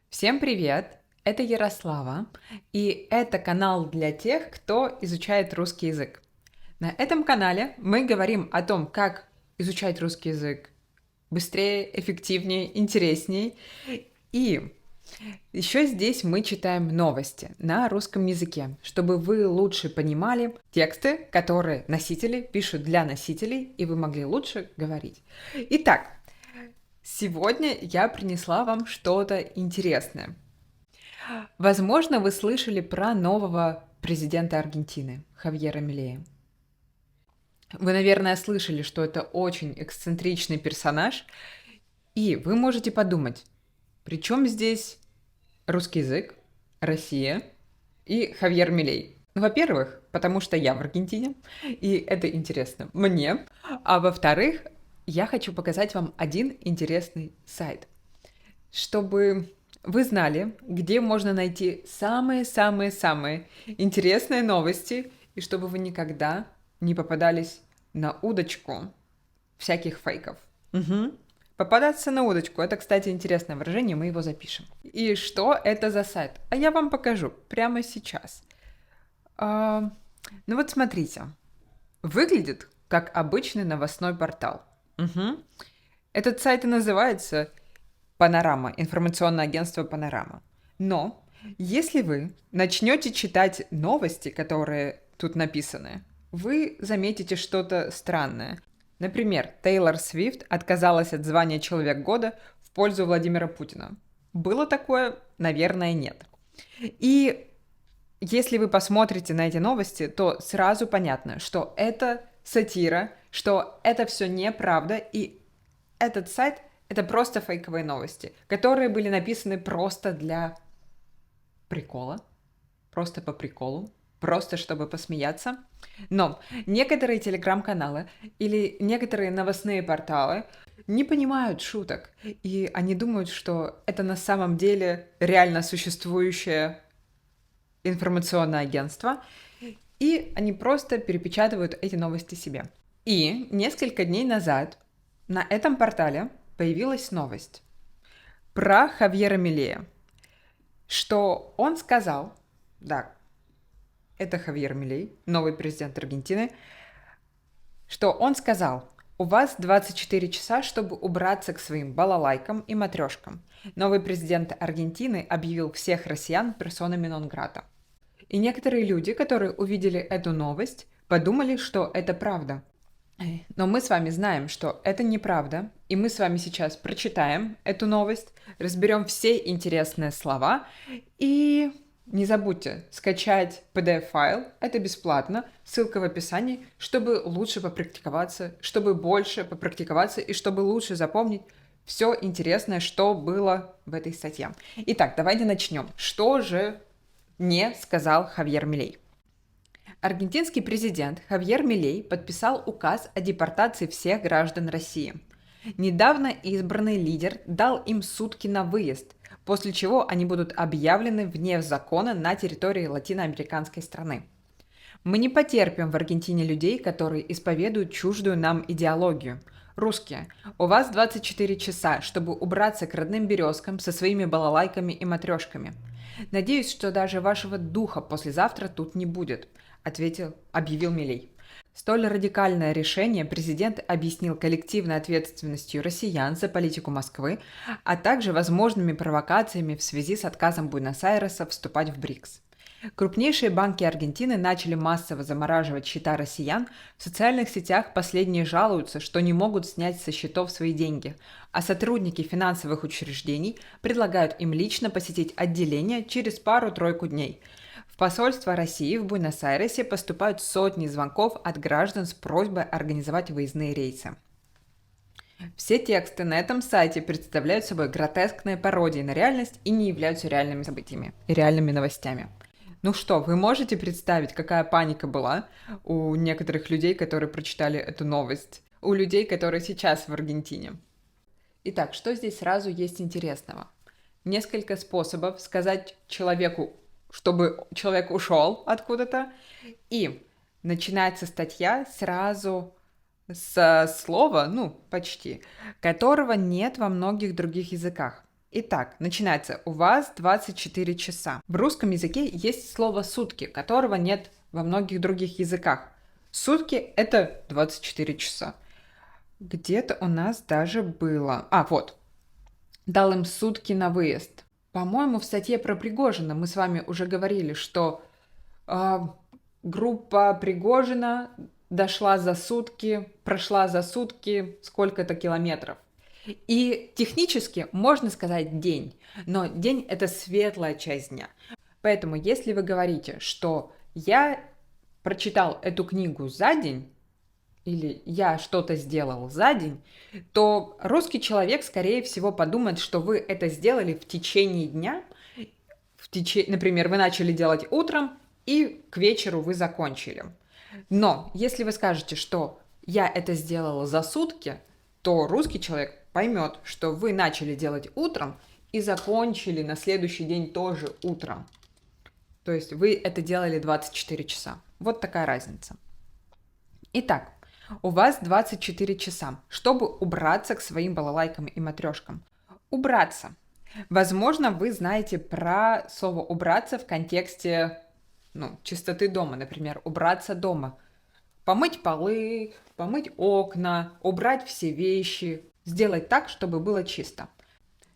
Всем привет! Это Ярослава, и это канал для тех, кто изучает русский язык. На этом канале мы говорим о том, как изучать русский язык быстрее, эффективнее, интереснее. И еще здесь мы читаем новости на русском языке, чтобы вы лучше понимали тексты, которые носители пишут для носителей, и вы могли лучше говорить. Итак, сегодня я принесла вам что-то интересное. Возможно, вы слышали про нового президента Аргентины, Хавьера Милея. Вы, наверное, слышали, что это очень эксцентричный персонаж, и вы можете подумать, при чем здесь русский язык, Россия и Хавьер Милей? Ну, во-первых, потому что я в Аргентине, и это интересно мне, а во-вторых, я хочу показать вам один интересный сайт, чтобы вы знали, где можно найти самые-самые-самые интересные новости, и чтобы вы никогда не попадались на удочку всяких фейков. Угу. Попадаться на удочку. Это, кстати, интересное выражение, мы его запишем. И что это за сайт? А я вам покажу прямо сейчас. Ну вот смотрите. Выглядит как обычный новостной портал. Угу. Этот сайт и называется Панорама, информационное агентство Панорама. Но если вы начнете читать новости, которые тут написаны, вы заметите что-то странное. Например, Тейлор Свифт отказалась от звания «Человек года» в пользу Владимира Путина. Было такое? Наверное, нет. И если вы посмотрите на эти новости, то сразу понятно, что это сатира, что это все неправда, и этот сайт — это просто фейковые новости, которые были написаны просто для прикола, просто по приколу, просто чтобы посмеяться. Но некоторые телеграм-каналы или некоторые новостные порталы не понимают шуток, и они думают, что это на самом деле реально существующее информационное агентство, и они просто перепечатывают эти новости себе. И несколько дней назад на этом портале появилась новость про Хавьера Милея, что он сказал, да, это Хавьер Милей, новый президент Аргентины, что он сказал: у вас 24 часа, чтобы убраться к своим балалайкам и матрешкам. Новый президент Аргентины объявил всех россиян персонами нон-грата. И некоторые люди, которые увидели эту новость, подумали, что это правда. Но мы с вами знаем, что это неправда, и мы с вами сейчас прочитаем эту новость, разберем все интересные слова, и не забудьте скачать PDF-файл, это бесплатно, ссылка в описании, чтобы лучше попрактиковаться, чтобы больше попрактиковаться и чтобы лучше запомнить все интересное, что было в этой статье. Итак, давайте начнем. Что же не сказал Хавьер Милей? Аргентинский президент Хавьер Милей подписал указ о депортации всех граждан России. Недавно избранный лидер дал им сутки на выезд, после чего они будут объявлены вне закона на территории латиноамериканской страны. Мы не потерпим в Аргентине людей, которые исповедуют чуждую нам идеологию. Русские, у вас 24 часа, чтобы убраться к родным березкам со своими балалайками и матрешками. Надеюсь, что даже вашего духа послезавтра тут не будет, объявил Милей. Столь радикальное решение президент объяснил коллективной ответственностью россиян за политику Москвы, а также возможными провокациями в связи с отказом Буэнос-Айреса вступать в БРИКС. Крупнейшие банки Аргентины начали массово замораживать счета россиян. В социальных сетях последние жалуются, что не могут снять со счетов свои деньги, а сотрудники финансовых учреждений предлагают им лично посетить отделение через пару-тройку дней. В посольство России в Буэнос-Айресе поступают сотни звонков от граждан с просьбой организовать выездные рейсы. Все тексты на этом сайте представляют собой гротескные пародии на реальность и не являются реальными событиями и реальными новостями. Ну что, вы можете представить, какая паника была у некоторых людей, которые прочитали эту новость, у людей, которые сейчас в Аргентине? Итак, что здесь сразу есть интересного? Несколько способов сказать человеку, чтобы человек ушел откуда-то, и начинается статья сразу с слова, почти, которого нет во многих других языках. Итак, начинается. У вас 24 часа. В русском языке есть слово «сутки», которого нет во многих других языках. Сутки — это 24 часа. Где-то у нас даже было... Вот. Дал им сутки на выезд. По-моему, в статье про Пригожина мы с вами уже говорили, что группа Пригожина прошла за сутки сколько-то километров. И технически можно сказать день, но день — это светлая часть дня. Поэтому если вы говорите, что я прочитал эту книгу за день, или я что-то сделал за день, то русский человек, скорее всего, подумает, что вы это сделали в течение дня. Например, вы начали делать утром, и к вечеру вы закончили. Но если вы скажете, что я это сделала за сутки, то русский человек поймет, что вы начали делать утром и закончили на следующий день тоже утром. То есть вы это делали 24 часа. Вот такая разница. Итак, у вас 24 часа, чтобы убраться к своим балалайкам и матрешкам. Убраться. Возможно, вы знаете про слово «убраться» в контексте чистоты дома. Например, убраться дома. Помыть полы, помыть окна, убрать все вещи, сделать так, чтобы было чисто.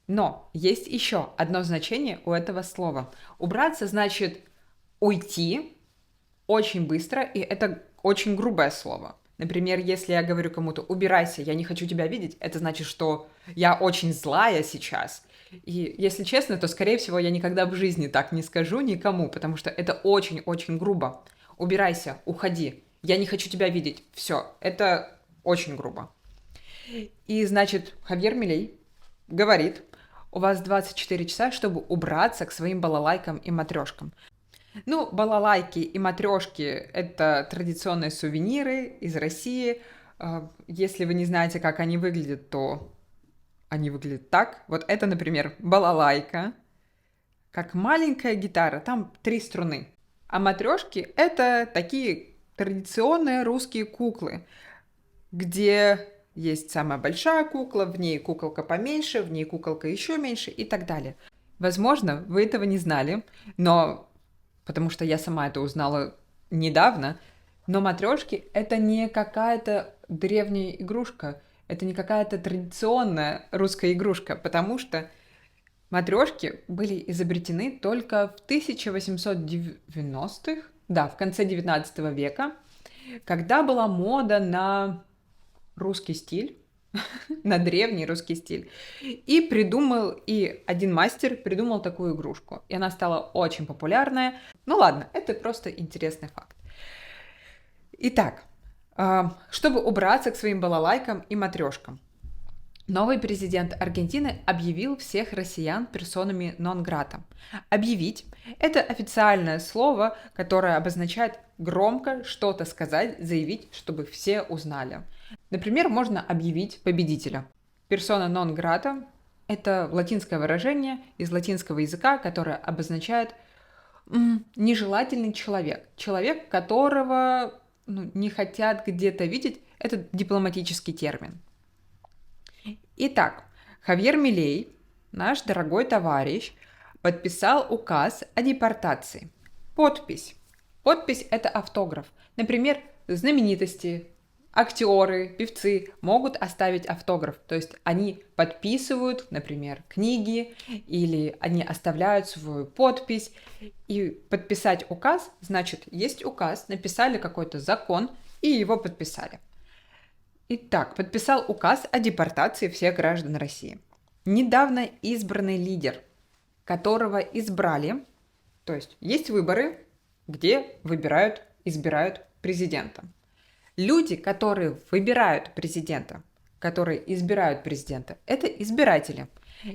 Но есть еще одно значение у этого слова. Убраться значит уйти очень быстро, и это очень грубое слово. Например, если я говорю кому-то «убирайся, я не хочу тебя видеть», это значит, что я очень злая сейчас. И если честно, то, скорее всего, я никогда в жизни так не скажу никому, потому что это очень-очень грубо. «Убирайся, уходи, я не хочу тебя видеть». Все, это очень грубо. И, значит, Хавьер Милей говорит, у вас 24 часа, чтобы убраться к своим балалайкам и матрешкам. Балалайки и матрешки — это традиционные сувениры из России. Если вы не знаете, как они выглядят, то они выглядят так. Вот это, например, балалайка, как маленькая гитара, там 3 струны. А матрешки — это такие традиционные русские куклы, где есть самая большая кукла, в ней куколка поменьше, в ней куколка еще меньше и так далее. Возможно, вы этого не знали, но потому что я сама это узнала недавно, но матрешки — это не какая-то древняя игрушка, это не какая-то традиционная русская игрушка, потому что матрешки были изобретены только в 1890-х, в конце 19 века, когда была мода на русский стиль, на древний русский стиль. И один мастер придумал такую игрушку. И она стала очень популярная. Ладно, это просто интересный факт. Итак, чтобы убраться к своим балалайкам и матрешкам, новый президент Аргентины объявил всех россиян персонами нон-грата. Объявить — это официальное слово, которое обозначает громко что-то сказать, заявить, чтобы все узнали. Например, можно объявить победителя. Персона нон-грата — это латинское выражение из латинского языка, которое обозначает нежелательный человек. Человек, которого не хотят где-то видеть. Это дипломатический термин. Итак, Хавьер Милей, наш дорогой товарищ, подписал указ о депортации. Подпись. Подпись — это автограф. Например, знаменитости, актеры, певцы могут оставить автограф. То есть они подписывают, например, книги, или они оставляют свою подпись. И подписать указ значит, есть указ, написали какой-то закон и его подписали. Итак, подписал указ о депортации всех граждан России. Недавно избранный лидер, которого избрали, то есть выборы, где избирают президента. Люди, которые выбирают президента, которые избирают президента, это избиратели.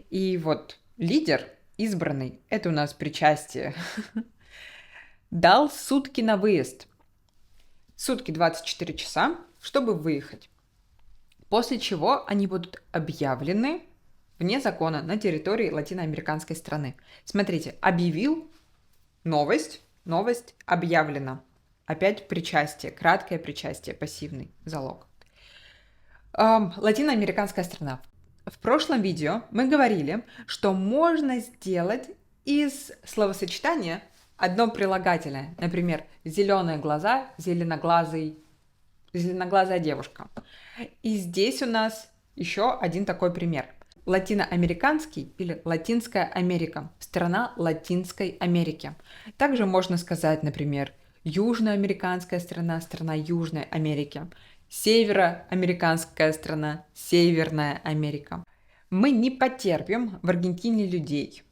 И вот лидер избранный, это у нас причастие, дал сутки на выезд. Сутки 24 часа, чтобы выехать. После чего они будут объявлены вне закона на территории латиноамериканской страны. Смотрите, объявил, новость объявлена. Опять причастие, краткое причастие, пассивный залог. Латиноамериканская страна. В прошлом видео мы говорили, что можно сделать из словосочетания одно прилагательное. Например, зеленые глаза, зеленоглазая девушка. И здесь у нас еще один такой пример. Латиноамериканский или Латинская Америка. Страна Латинской Америки. Также можно сказать, например, Южноамериканская страна, страна Южной Америки. Североамериканская страна, Северная Америка. Мы не потерпим в Аргентине людей.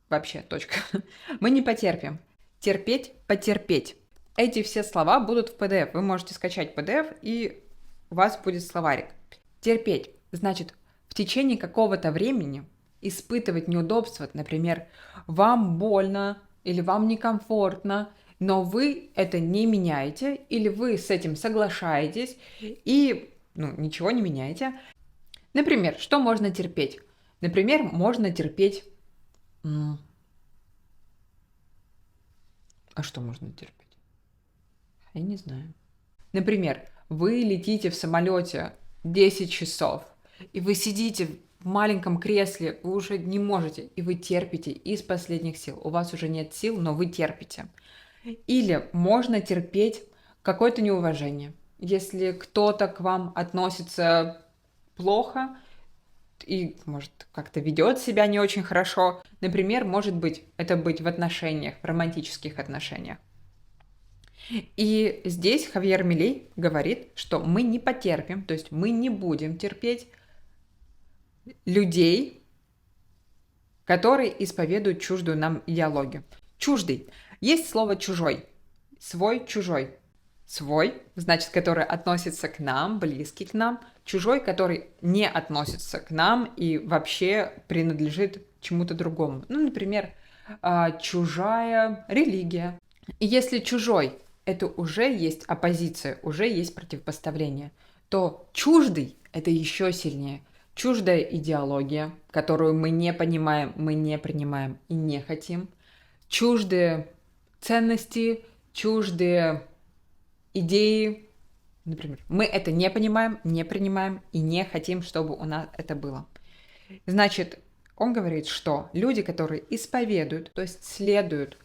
Вообще, точка. Мы не потерпим. Терпеть, потерпеть. Эти все слова будут в PDF. Вы можете скачать PDF, и у вас будет словарик. Терпеть значит в течение какого-то времени испытывать неудобства. Например, вам больно или вам некомфортно, но вы это не меняете, или вы с этим соглашаетесь и ничего не меняете. Например, что можно терпеть? Например, можно терпеть... А что можно терпеть? Я не знаю. Например, вы летите в самолете 10 часов, и вы сидите в маленьком кресле, вы уже не можете, и вы терпите из последних сил. У вас уже нет сил, но вы терпите. Или можно терпеть какое-то неуважение. Если кто-то к вам относится плохо и, может, как-то ведет себя не очень хорошо, например, может быть, это быть в отношениях, в романтических отношениях. И здесь Хавьер Милей говорит, что мы не потерпим, то есть мы не будем терпеть людей, которые исповедуют чуждую нам идеологию. Чуждый. Есть слово «чужой». Свой, чужой. Свой, значит, который относится к нам, близкий к нам. Чужой, который не относится к нам и вообще принадлежит чему-то другому. Например, чужая религия. И если чужой – это уже есть оппозиция, уже есть противопоставление, то чуждый – это еще сильнее. Чуждая идеология, которую мы не понимаем, мы не принимаем и не хотим. Чуждые ценности, чуждые идеи. Например, мы это не понимаем, не принимаем и не хотим, чтобы у нас это было. Значит, он говорит, что люди, которые исповедуют, то есть следуют,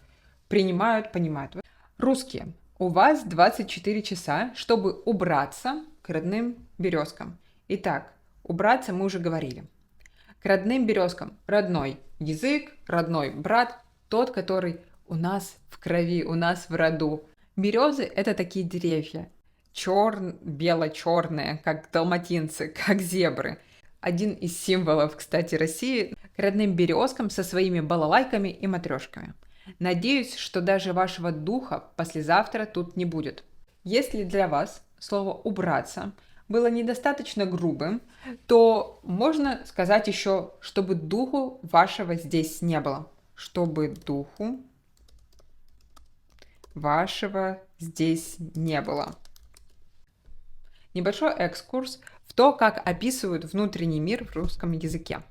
принимают, понимают. Русские, у вас 24 часа, чтобы убраться к родным березкам. Итак, убраться мы уже говорили. К родным березкам российский язык, родной брат, тот, который у нас в крови, у нас в роду. Березы – это такие деревья, бело-черные, как далматинцы, как зебры. Один из символов, кстати, России – к родным березкам со своими балалайками и матрешками. Надеюсь, что даже вашего духа послезавтра тут не будет. Если для вас слово «убраться» было недостаточно грубым, то можно сказать еще, чтобы духу вашего здесь не было. Чтобы духу вашего здесь не было. Небольшой экскурс в то, как описывают внутренний мир в русском языке.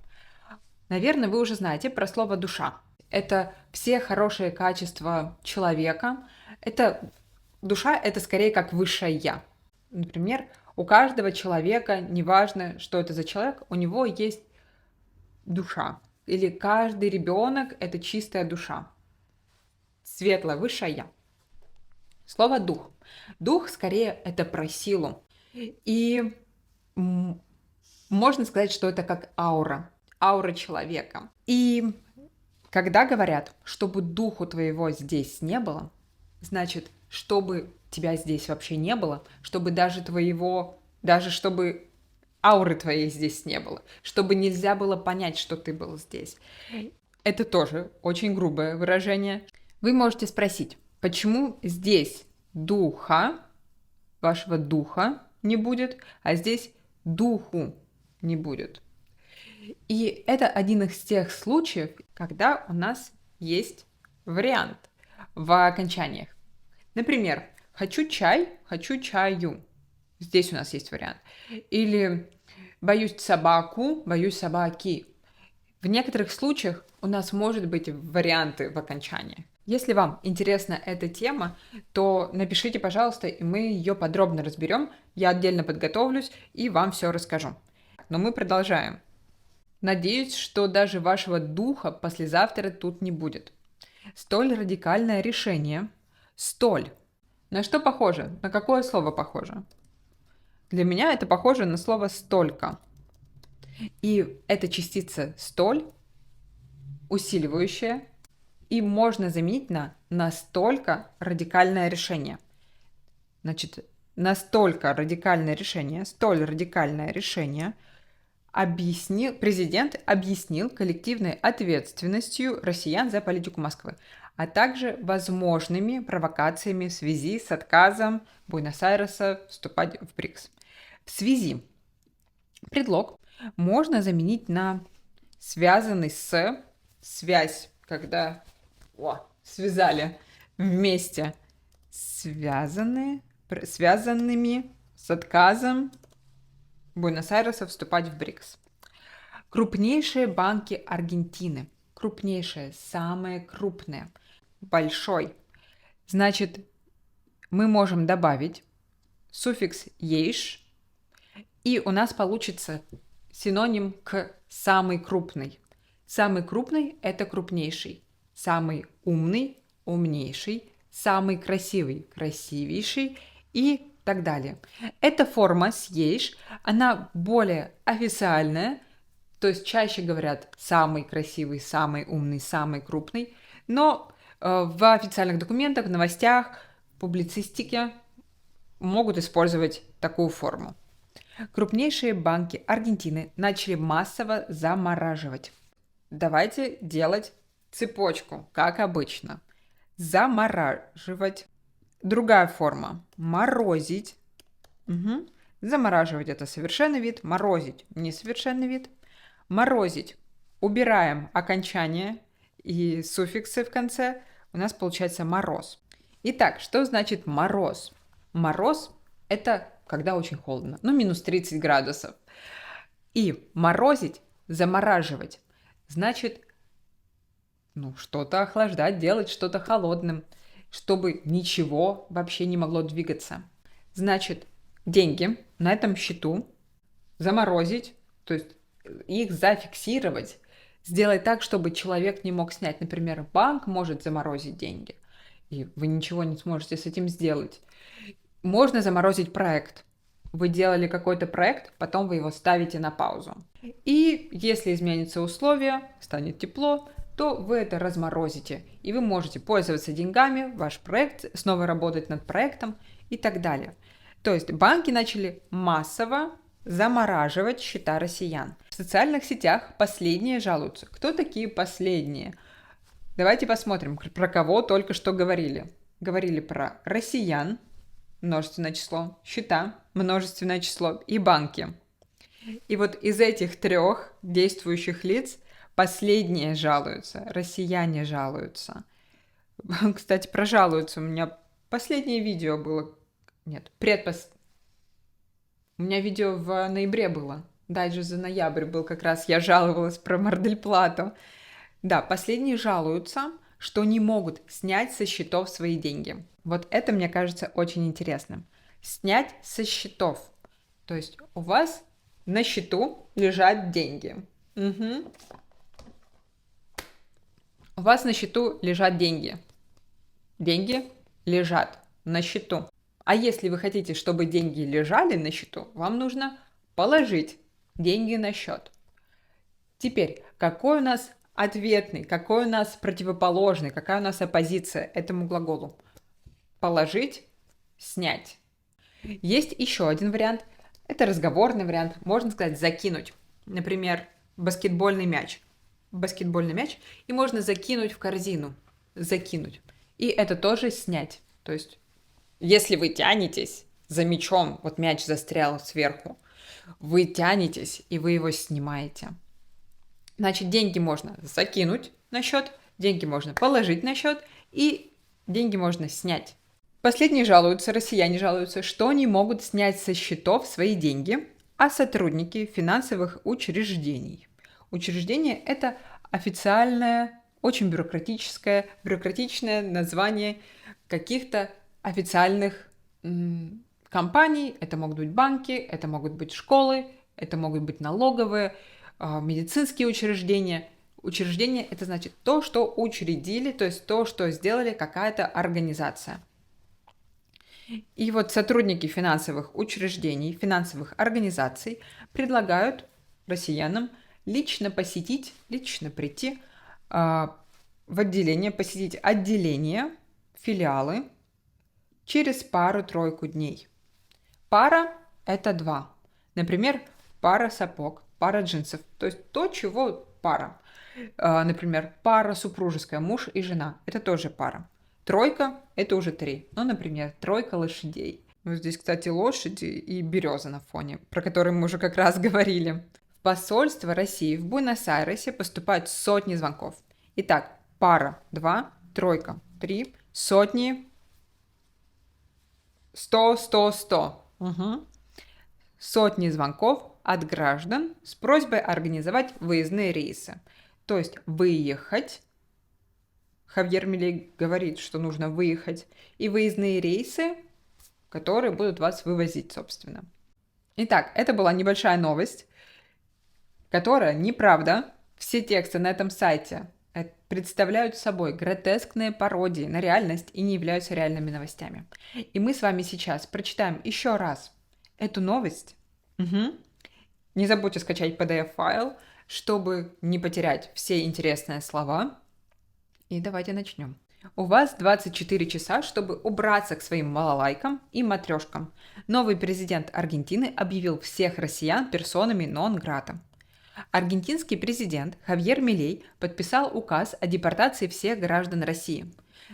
Наверное, вы уже знаете про слово «душа». Это все хорошие качества человека. Душа – это скорее как высшее «я». Например, у каждого человека, неважно, что это за человек, у него есть душа. Или каждый ребенок – это чистая душа. Светлое, высшее «я». Слово «дух». Дух скорее это про силу. И можно сказать, что это как аура человека. И когда говорят, чтобы духу твоего здесь не было, значит, чтобы тебя здесь вообще не было, чтобы чтобы ауры твоей здесь не было, чтобы нельзя было понять, что ты был здесь. Это тоже очень грубое выражение. Вы можете спросить, почему здесь вашего духа не будет, а здесь духу не будет. И это один из тех случаев, когда у нас есть вариант в окончаниях. Например, хочу чай, хочу чаю. Здесь у нас есть вариант. Или боюсь собаку, боюсь собаки. В некоторых случаях у нас может быть варианты в окончании. Если вам интересна эта тема, то напишите, пожалуйста, и мы ее подробно разберем. Я отдельно подготовлюсь и вам все расскажу. но мы продолжаем. Надеюсь, что даже вашего духа послезавтра тут не будет. Столь радикальное решение. Столь. На что похоже? На какое слово похоже? Для меня это похоже на слово «столько». И эта частица «столь» усиливающая, и можно заменить на «настолько радикальное решение». Значит, настолько радикальное решение, столь радикальное решение президент объяснил коллективной ответственностью россиян за политику Москвы, а также возможными провокациями в связи с отказом Буэнос-Айреса вступать в БРИКС. В связи предлог можно заменить на связанный с, связь, когда связали вместе, связанными с отказом Буэнос-Айреса вступать в БРИКС. Крупнейшие банки Аргентины. Крупнейшие, самые крупные. Большой. Значит, мы можем добавить суффикс «ейш», и у нас получится синоним к «самый крупный». Самый крупный – это крупнейший. Самый умный – умнейший. Самый красивый – красивейший. И так далее. Эта форма «съешь», она более официальная, то есть чаще говорят «самый красивый», «самый умный», «самый крупный», но в официальных документах, в новостях, публицистике могут использовать такую форму. Крупнейшие банки Аргентины начали массово замораживать. Давайте делать цепочку, как обычно. Замораживать. Другая форма. Морозить. Угу. Замораживать – это совершенный вид. Морозить – несовершенный вид. Морозить. Убираем окончание и суффиксы в конце. У нас получается мороз. Итак, что значит мороз? Мороз – это когда очень холодно. Минус 30 градусов. И морозить, замораживать, значит, что-то охлаждать, делать что-то холодным, чтобы ничего вообще не могло двигаться. Значит, деньги на этом счету заморозить, то есть их зафиксировать, сделать так, чтобы человек не мог снять. Например, банк может заморозить деньги, и вы ничего не сможете с этим сделать. Можно заморозить проект. Вы делали какой-то проект, потом вы его ставите на паузу. И если изменятся условия, станет тепло, то вы это разморозите, и вы можете пользоваться деньгами, ваш проект, снова работать над проектом и так далее. То есть банки начали массово замораживать счета россиян. В социальных сетях последние жалуются. Кто такие последние? Давайте посмотрим, про кого только что говорили. Говорили про россиян, множественное число, счета, множественное число и банки. И вот из этих трех действующих лиц последние жалуются, россияне жалуются. Кстати, про жалуются. У меня последнее видео было. Нет, У меня видео в ноябре было. Дальше за ноябрь был как раз. Я жаловалась про Мар-дель-Плато. Да, последние жалуются, что не могут снять со счетов свои деньги. Вот это, мне кажется, очень интересным. Снять со счетов. То есть у вас на счету лежат деньги. Угу. У вас на счету лежат деньги. Деньги лежат на счету. А если вы хотите, чтобы деньги лежали на счету, вам нужно положить деньги на счет. Теперь, какой у нас ответный, какой у нас противоположный, какая у нас оппозиция этому глаголу? Положить, снять. Есть еще один вариант. Это разговорный вариант. Можно сказать закинуть. Например, баскетбольный мяч. Баскетбольный мяч. И можно закинуть в корзину. Закинуть. И это тоже снять. То есть, если вы тянетесь за мячом, вот мяч застрял сверху, вы тянетесь, и вы его снимаете. Значит, деньги можно закинуть на счет, деньги можно положить на счет, и деньги можно снять. Последние жалуются, россияне жалуются, что не могут снять со счетов свои деньги, а сотрудники финансовых учреждений. Учреждение – это официальное, очень бюрократичное название каких-то официальных компаний. Это могут быть банки, это могут быть школы, это могут быть налоговые, медицинские учреждения. Учреждение – это значит то, что учредили, то есть то, что сделали какая-то организация. И вот сотрудники финансовых учреждений, финансовых организаций предлагают россиянам лично прийти в отделение, посетить отделение, филиалы через пару-тройку дней. Пара – это 2. Например, пара сапог, пара джинсов. То есть то, чего пара. Например, пара супружеская, муж и жена. Это тоже пара. Тройка – это уже 3. Ну, например, тройка лошадей. Вот здесь, кстати, лошади и береза на фоне, про которые мы уже как раз говорили. В посольство России в Буэнос-Айресе поступают сотни звонков. Итак, пара – 2, тройка – 3, сотни – 100. Угу. Сотни звонков от граждан с просьбой организовать выездные рейсы. То есть выехать. Хавьер Милей говорит, что нужно выехать. И выездные рейсы, которые будут вас вывозить, собственно. Итак, это была небольшая новость, которая неправда. Все тексты на этом сайте представляют собой гротескные пародии на реальность и не являются реальными новостями. И мы с вами сейчас прочитаем еще раз эту новость. Угу. Не забудьте скачать PDF-файл, чтобы не потерять все интересные слова. И давайте начнем. У вас 24 часа, чтобы убраться к своим балалайкам и матрешкам. Новый президент Аргентины объявил всех россиян персонами нон-грата. Аргентинский президент Хавьер Милей подписал указ о депортации всех граждан России.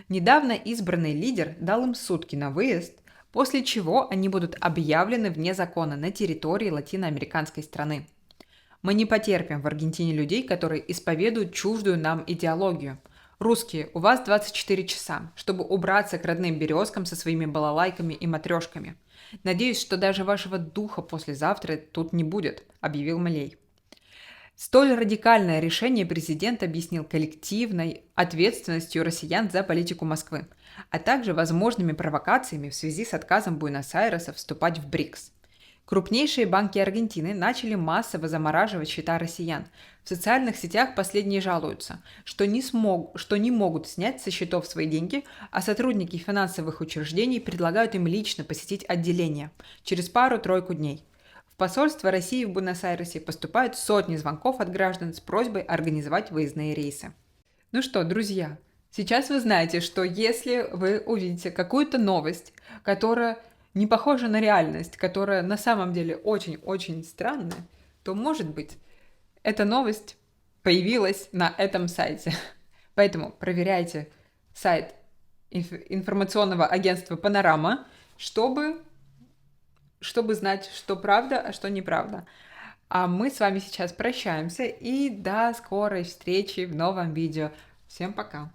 Недавно избранный лидер дал им сутки на выезд, после чего они будут объявлены вне закона на территории латиноамериканской страны. Мы не потерпим в Аргентине людей, которые исповедуют чуждую нам идеологию. Русские, у вас 24 часа, чтобы убраться к родным березкам со своими балалайками и матрешками. Надеюсь, что даже вашего духа послезавтра тут не будет, объявил Милей. Столь радикальное решение президент объяснил коллективной ответственностью россиян за политику Москвы, а также возможными провокациями в связи с отказом Буэнос-Айреса вступать в БРИКС. Крупнейшие банки Аргентины начали массово замораживать счета россиян. В социальных сетях последние жалуются, что не могут снять со счетов свои деньги, а сотрудники финансовых учреждений предлагают им лично посетить отделение через пару-тройку дней. В посольство России в Буэнос-Айресе поступают сотни звонков от граждан с просьбой организовать выездные рейсы. Ну что, друзья, сейчас вы знаете, что если вы увидите какую-то новость, которая не похожа на реальность, которая на самом деле очень-очень странная, то, может быть, эта новость появилась на этом сайте. Поэтому проверяйте сайт информационного агентства «Панорама», чтобы знать, что правда, а что неправда. А мы с вами сейчас прощаемся и до скорой встречи в новом видео. Всем пока!